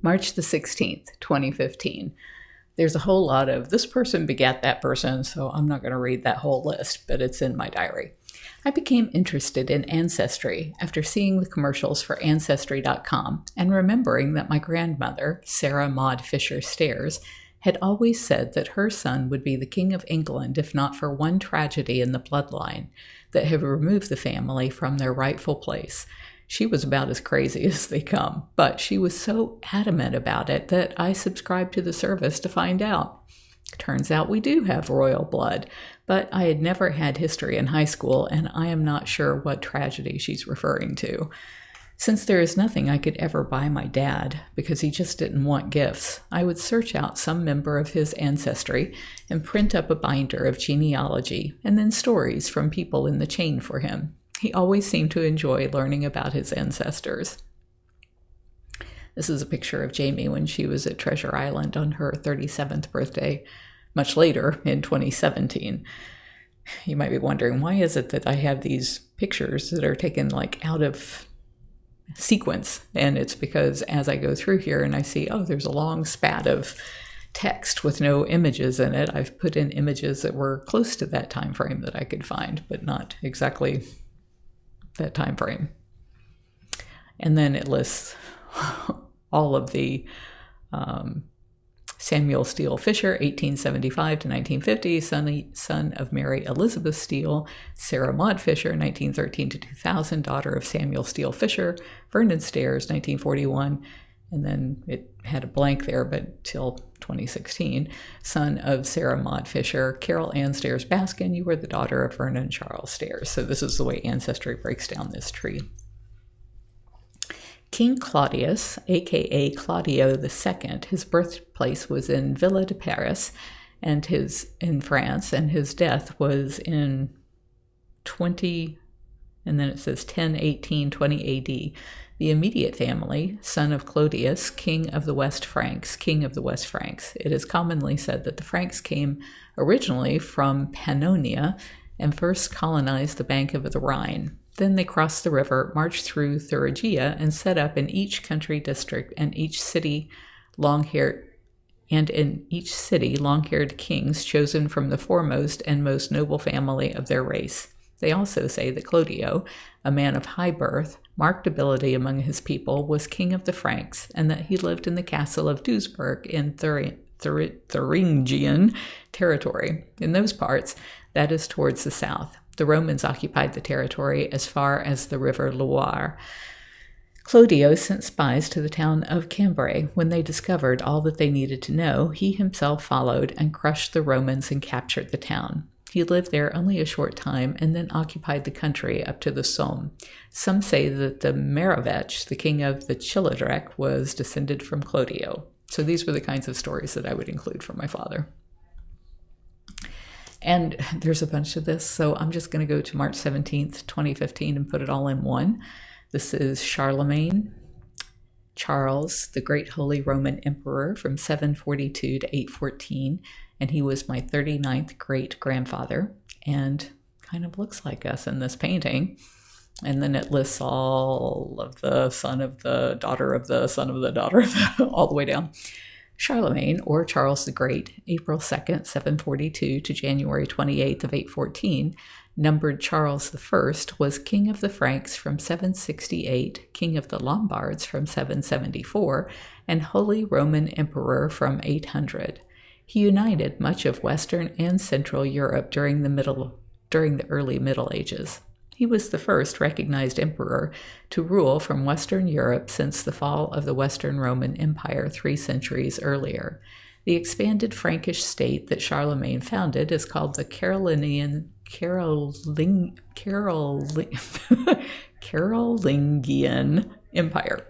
March the 16th, 2015. There's a whole lot of this person begat that person, so I'm not going to read that whole list, but it's in my diary. I became interested in ancestry after seeing the commercials for Ancestry.com and remembering that my grandmother, Sarah Maud Fisher Stairs, had always said that her son would be the King of England if not for one tragedy in the bloodline that had removed the family from their rightful place. She was about as crazy as they come, but she was so adamant about it that I subscribed to the service to find out. Turns out we do have royal blood, but I had never had history in high school, and I am not sure what tragedy she's referring to. Since there is nothing I could ever buy my dad, because he just didn't want gifts, I would search out some member of his ancestry and print up a binder of genealogy and then stories from people in the chain for him. He always seemed to enjoy learning about his ancestors. This is a picture of Jamie when she was at Treasure Island on her 37th birthday, much later in 2017. You might be wondering, why is it that I have these pictures that are taken like out of sequence? And it's because as I go through here and I see, oh, there's a long spat of text with no images in it, I've put in images that were close to that time frame that I could find, but not exactly that time frame. And then it lists all of the Samuel Steele Fisher, 1875 to 1950, son of Mary Elizabeth Steele; Sarah Maud Fisher, 1913 to 2000, daughter of Samuel Steele Fisher; Vernon Stairs, 1941, and then it had a blank there, but till 2016, son of Sarah Maud Fisher; Carole Ann Stairs Baskin, you were the daughter of Vernon Charles Stairs. So this is the way Ancestry breaks down this tree. King Claudius, aka Clodio II, his birthplace was in Ville de Paris, and in France, and his death was in 20, and then it says 1018-20 AD. The immediate family, son of Clodius, king of the West Franks. It is commonly said that the Franks came originally from Pannonia and first colonized the bank of the Rhine. Then they crossed the river, marched through Thuringia, and set up in each country district and in each city long-haired kings chosen from the foremost and most noble family of their race. They also say that Clodio, a man of high birth, marked ability among his people, was king of the Franks, and that he lived in the castle of Duisberg in Thuringian territory. In those parts, that is towards the south. The Romans occupied the territory as far as the River Loire. Clodio sent spies to the town of Cambrai. When they discovered all that they needed to know, he himself followed and crushed the Romans and captured the town. He lived there only a short time and then occupied the country up to the Somme. Some say that the Merovech, the king of the Childeric, was descended from Clodio. So these were the kinds of stories that I would include for my father. And there's a bunch of this, so I'm just going to go to March 17th, 2015 and put it all in one. This is Charlemagne, Charles, the Great Holy Roman Emperor from 742 to 814, and he was my 39th great-grandfather, and kind of looks like us in this painting. And then it lists all of the son of the daughter of the son of the daughter of the, all the way down. Charlemagne, or Charles the Great, April 2nd, 742 to January 28th of 814, numbered Charles I, was king of the Franks from 768, king of the Lombards from 774, and Holy Roman Emperor from 800. He united much of Western and Central Europe during the early Middle Ages. He was the first recognized emperor to rule from Western Europe since the fall of the Western Roman Empire 3 centuries earlier. The expanded Frankish state that Charlemagne founded is called the Carolingian Empire.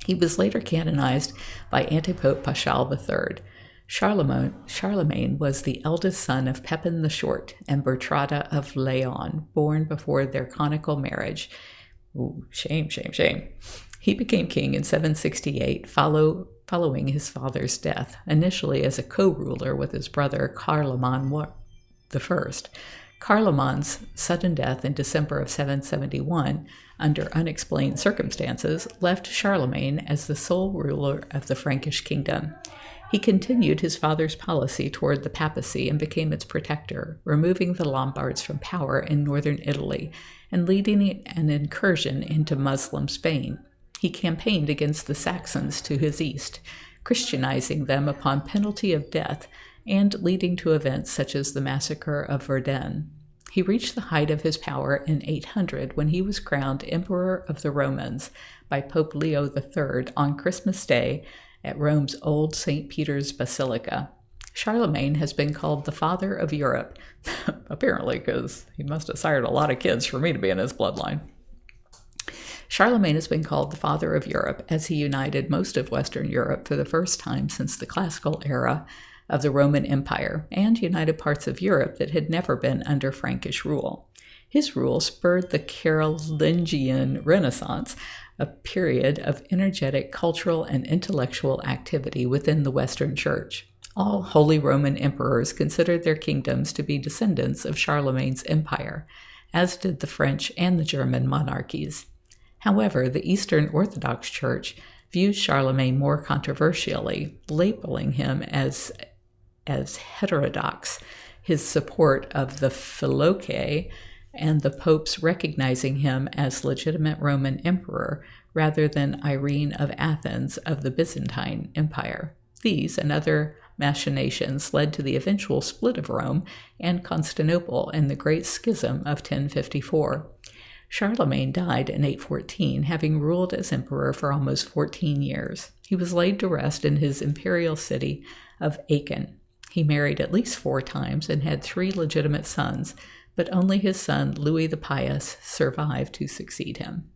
He was later canonized by Antipope Paschal III. Charlemagne was the eldest son of Pepin the Short and Bertrada of Leon, born before their conical marriage. Ooh, shame. He became king in 768, following his father's death, initially as a co-ruler with his brother Carloman I. Carloman's sudden death in December of 771, under unexplained circumstances, left Charlemagne as the sole ruler of the Frankish kingdom. He continued his father's policy toward the papacy and became its protector, removing the Lombards from power in northern Italy and leading an incursion into Muslim Spain. He campaigned against the Saxons to his east, Christianizing them upon penalty of death and leading to events such as the massacre of Verdun. He reached the height of his power in 800 when he was crowned Emperor of the Romans by Pope Leo III on Christmas Day at Rome's Old St. Peter's Basilica. Charlemagne has been called the father of Europe, apparently because he must have sired a lot of kids for me to be in his bloodline. Charlemagne has been called the father of Europe as he united most of Western Europe for the first time since the classical era of the Roman Empire, and united parts of Europe that had never been under Frankish rule. His rule spurred the Carolingian Renaissance, a period of energetic cultural and intellectual activity within the Western Church. All Holy Roman emperors considered their kingdoms to be descendants of Charlemagne's empire, as did the French and the German monarchies. However, the Eastern Orthodox Church views Charlemagne more controversially, labeling him as heterodox, his support of the Filoque, and the popes recognizing him as legitimate Roman emperor rather than Irene of Athens of the Byzantine Empire. These and other machinations led to the eventual split of Rome and Constantinople in the Great Schism of 1054. Charlemagne died in 814, having ruled as emperor for almost 14 years. He was laid to rest in his imperial city of Aachen. He married at least 4 times and had 3 legitimate sons, but only his son Louis the Pious survived to succeed him.